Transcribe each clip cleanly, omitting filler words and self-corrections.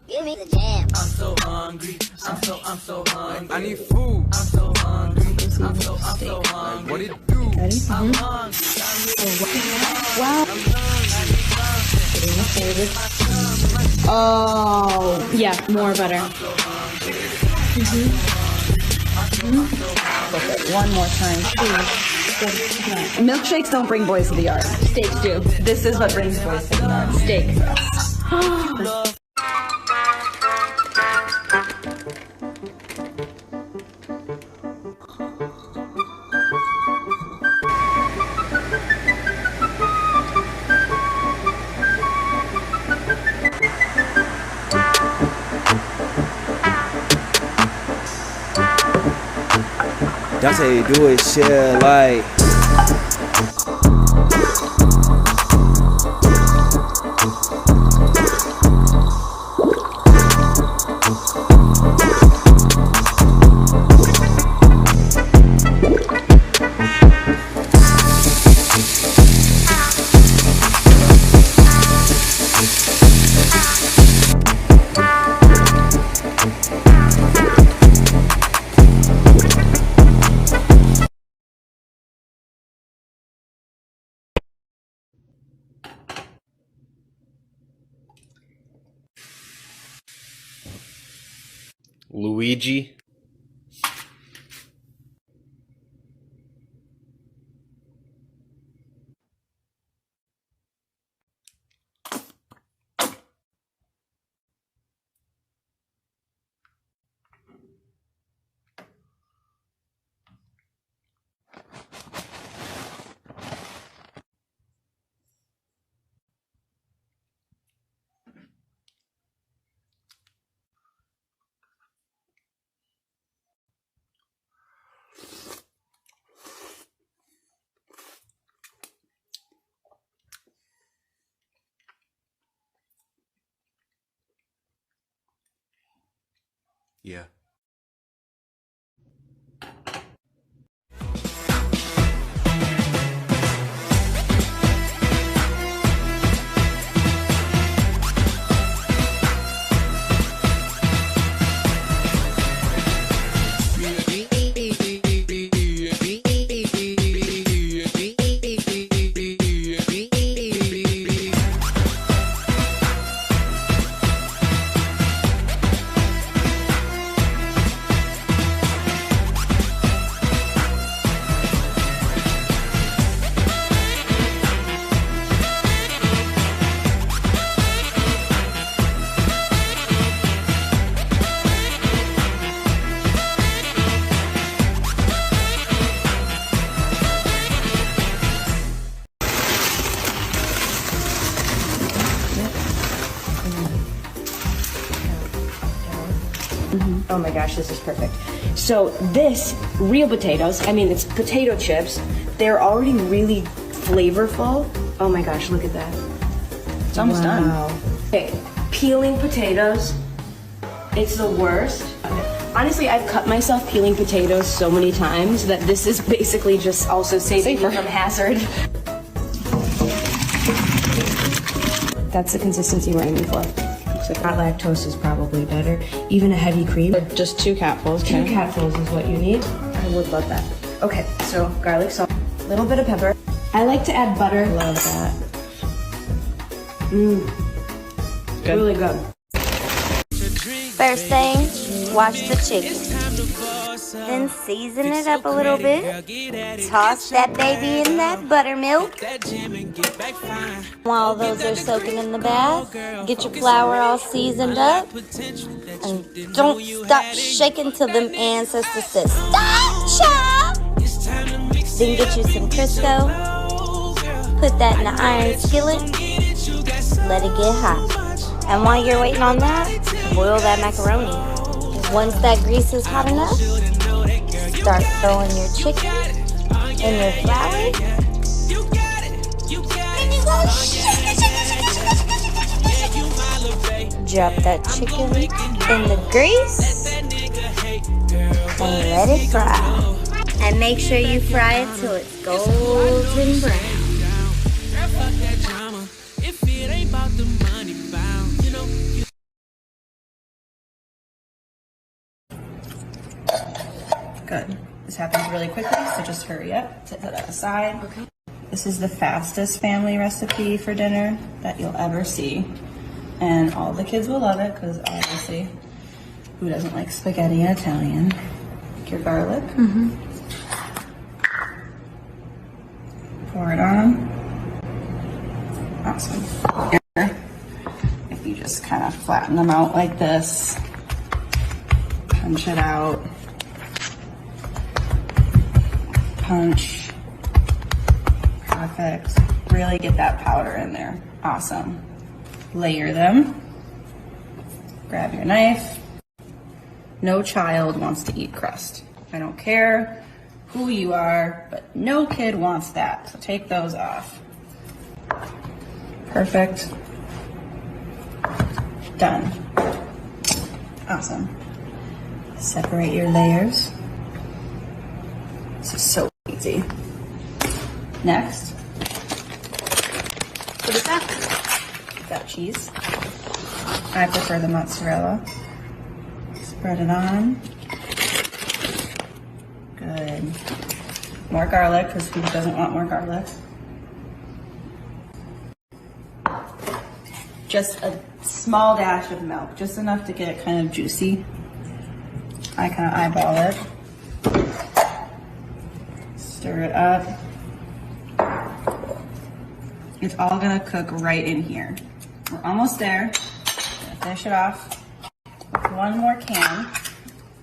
Give me the jam. I'm so hungry. I'm so hungry. I need food. I'm so hungry. I'm so hungry. What it do? Ready? I'm hungry. Wow. Oh, yeah, more butter. One more time, please. Milkshakes don't bring boys to the yard. Steaks do. This is what brings boys to the yard. Steak. That's how you do it, shit, like. Luigi. Yeah. Oh my gosh, this is perfect. So this, real potatoes, I mean it's potato chips, they're already really flavorful. Oh my gosh, look at that. It's almost done. Okay, peeling potatoes, it's the worst. Honestly, I've cut myself peeling potatoes so many times that this is basically just also saving me from hazard. That's the consistency we're aiming for. Hot lactose is probably better. Even a heavy cream. Just 2 capfuls. Two capfuls is what you need. I would love that. Okay, so garlic salt, a little bit of pepper. I like to add butter. Love that. Good. Really good. First thing, wash the chicken. Then season it up a little bit. Toss that baby in that buttermilk. While those are soaking in the bath, get your flour all seasoned up. And don't stop shaking till them ancestors say, "Stop, child!" Then get you some Crisco. Put that in the iron skillet. Let it get hot. And while you're waiting on that, boil that macaroni. Once that grease is hot enough, start throwing your chicken in your flour. And you go drop that chicken in the grease and let it fry. And make sure you fry it till it's golden brown. Good. This happens really quickly, so just hurry up. Set that aside. Okay. This is the fastest family recipe for dinner that you'll ever see. And all the kids will love it because obviously, who doesn't like spaghetti in Italian? Your garlic. Pour it on. Awesome. If you just kind of flatten them out like this, punch it out, punch, perfect. Really get that powder in there. Awesome. Layer them. Grab your knife. No child wants to eat crust. I don't care who you are, but no kid wants that. So take those off. Perfect. Done. Awesome. Separate your layers. This is so easy. Next. What is that? Is that cheese? I prefer the mozzarella. Spread it on. Good. More garlic, because who doesn't want more garlic? Just a small dash of milk, just enough to get it kind of juicy. I kind of eyeball it. Stir it up. It's all gonna cook right in here. We're almost there. Finish it off. One more can.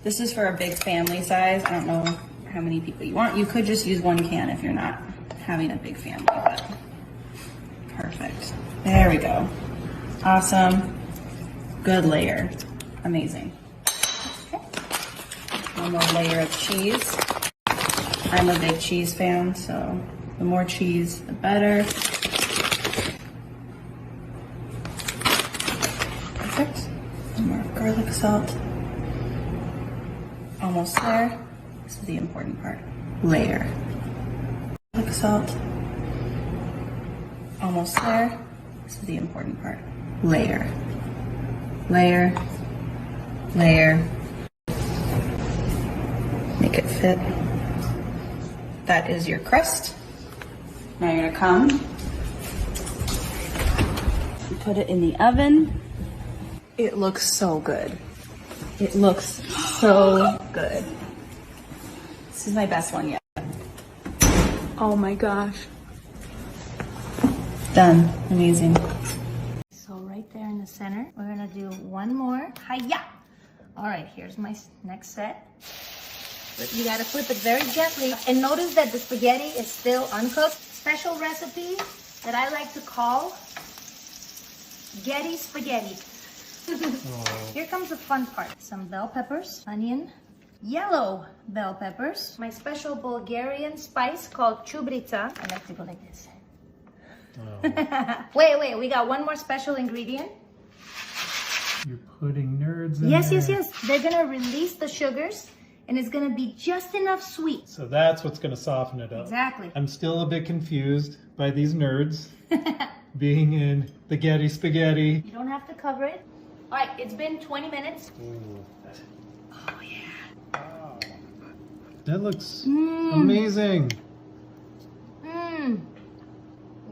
This is for a big family size. I don't know how many people you want. You could just use one can if you're not having a big family, but perfect. There we go. Awesome. Good layer. Amazing. Okay. One more layer of cheese. I'm a big cheese fan, so the more cheese, the better. Perfect. More garlic salt. Almost there. This is the important part. Layer. Garlic salt. Almost there. This is the important part. Layer. Layer. Layer. Make it fit. That is your crust. Now you're gonna come and put it in the oven. It looks so good. It looks so good. This is my best one yet. Oh my gosh. Done. Amazing. So right there in the center, we're gonna do one more. Hiya! All right, here's my next set. You gotta flip it very gently. And notice that the spaghetti is still uncooked. Special recipe that I like to call Getty Spaghetti. Here comes the fun part. Some bell peppers, onion, yellow bell peppers, my special Bulgarian spice called chubrica. I like to go like this. Oh. wait, we got one more special ingredient. You're putting nerds in Yes. there. They're gonna release the sugars and it's gonna be just enough sweet. So that's what's going to soften it up. Exactly. I'm still a bit confused by these nerds being in the Getty spaghetti. You don't have to cover it. All right, it's been 20 minutes. Ooh. Oh yeah. Wow. That looks amazing.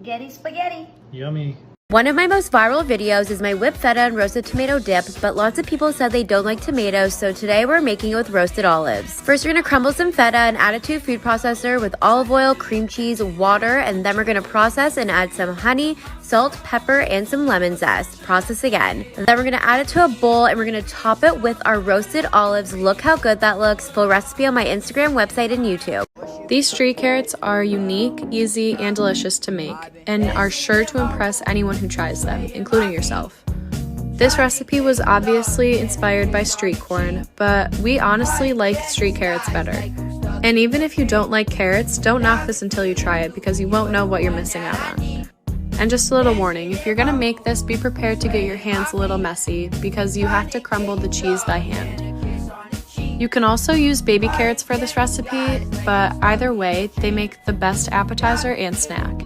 Getty spaghetti. Yummy. One of my most viral videos is my whipped feta and roasted tomato dip, but lots of people said they don't like tomatoes, so today we're making it with roasted olives. First, we're gonna crumble some feta and add it to a food processor with olive oil, cream cheese, water, and then we're gonna process and add some honey, salt, pepper, and some lemon zest. Process again. And then we're gonna add it to a bowl and we're gonna top it with our roasted olives. Look how good that looks. Full recipe on my Instagram, website, and YouTube. These street carrots are unique, easy, and delicious to make, and are sure to impress anyone who tries them, including yourself. This recipe was obviously inspired by street corn, but we honestly like street carrots better. And even if you don't like carrots, don't knock this until you try it because you won't know what you're missing out on. And just a little warning, if you're gonna make this, be prepared to get your hands a little messy because you have to crumble the cheese by hand. You can also use baby carrots for this recipe, but either way, they make the best appetizer and snack.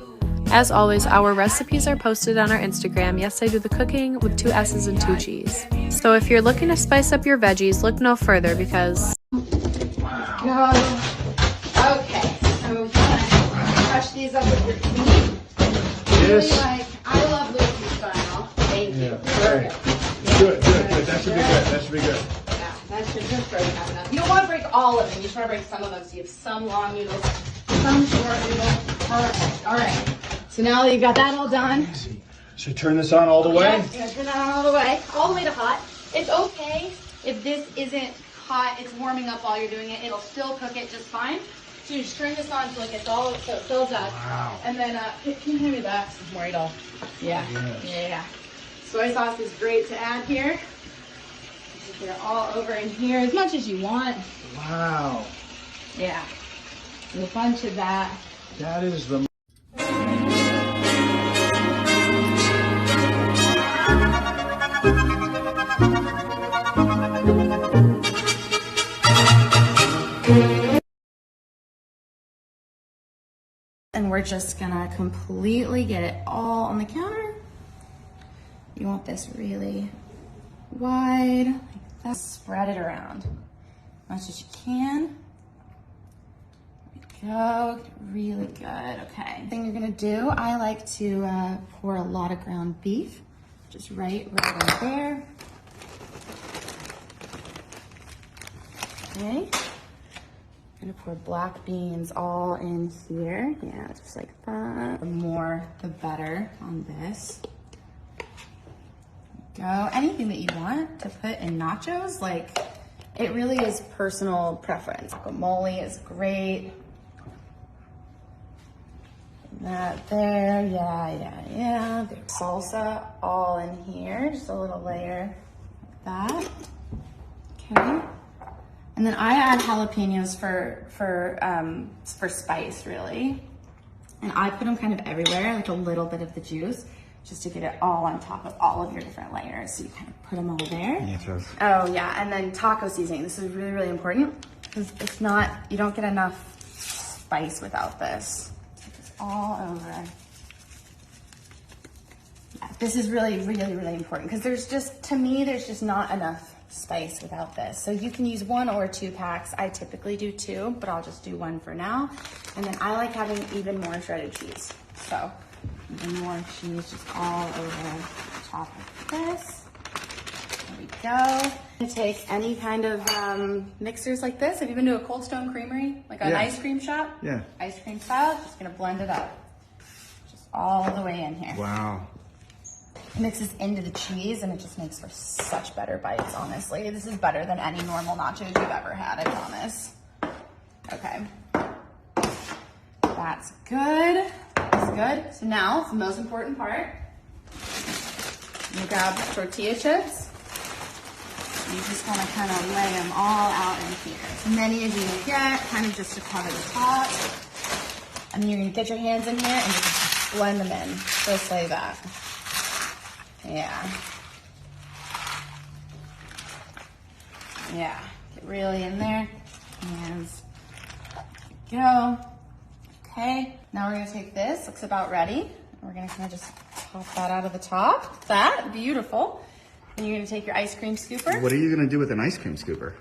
As always, our recipes are posted on our Instagram. Yes, I do the cooking with 2 S's and 2 G's. So if you're looking to spice up your veggies, look no further because... Wow. go. Okay, so you wanna brush these up with your feet. Really like, I love Lucy's style. Thank you. Right. Good. That should be good. That should be good. Yeah, that should just break up enough. You don't want to break all of them. You just want to break some of them. So you have some long noodles, some short noodles. Perfect. All right. So now that you've got that all done. So turn this on all the way? Yeah, turn that on all the way to hot. It's okay if this isn't hot. It's warming up while you're doing it. It'll still cook it just fine. So you just turn this on so it gets all, so it fills up. Wow. And then, can you hand me that? I'm worried all. Yeah. Yes. Yeah. Soy sauce is great to add here. Just get it all over in here as much as you want. Wow. Yeah. And a bunch of that. That is the... And we're just gonna completely get it all on the counter. You want this really wide, like that. Spread it around as much as you can. There we go, really good, okay. Thing you're gonna do, I like to pour a lot of ground beef, just right in there. Okay. I'm gonna pour black beans all in here. Yeah, just like that. The more, the better on this. Go. Anything that you want to put in nachos, like, it really is personal preference. Guacamole is great. That there, yeah. There's salsa all in here, just a little layer like that. Okay. And then I add jalapenos for spice, really. And I put them kind of everywhere, like a little bit of the juice, just to get it all on top of all of your different layers. So you kind of put them all there. Yes. Oh yeah, and then taco seasoning. This is really, really important because it's not, you don't get enough spice without this. Put this all over. Yeah, this is really, really, really important because there's just not enough spice without this. So you can use 1 or 2 packs. I typically do 2, but I'll just do 1 for now. And then I like having even more shredded cheese. So even more cheese just all over the top of this. There we go. You take any kind of mixers like this. Have you been to a Cold Stone Creamery? Like an ice cream shop? Yeah. Ice cream style. Just gonna blend it up. Just all the way in here. Wow. It mixes into the cheese and it just makes for such better bites, honestly. This is better than any normal nachos you've ever had, I promise. Okay. That's good. That's good. So now, it's the most important part. You grab tortilla chips. You just want to kind of lay them all out in here. As many as you can get, kind of just to cover the top. And then you're going to get your hands in here and just blend them in, just like that. Yeah. Yeah. Get really in there. Hands. There we go. Okay. Now we're gonna take this. Looks about ready. We're gonna kind of just pop that out of the top. That beautiful. And you're gonna take your ice cream scooper. What are you gonna do with an ice cream scooper?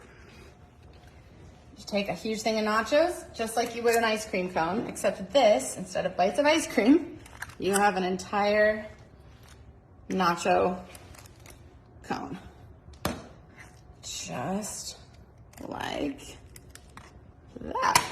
Just take a huge thing of nachos, just like you would an ice cream cone, except this, instead of bites of ice cream, you have an entire nacho cone. Just like that.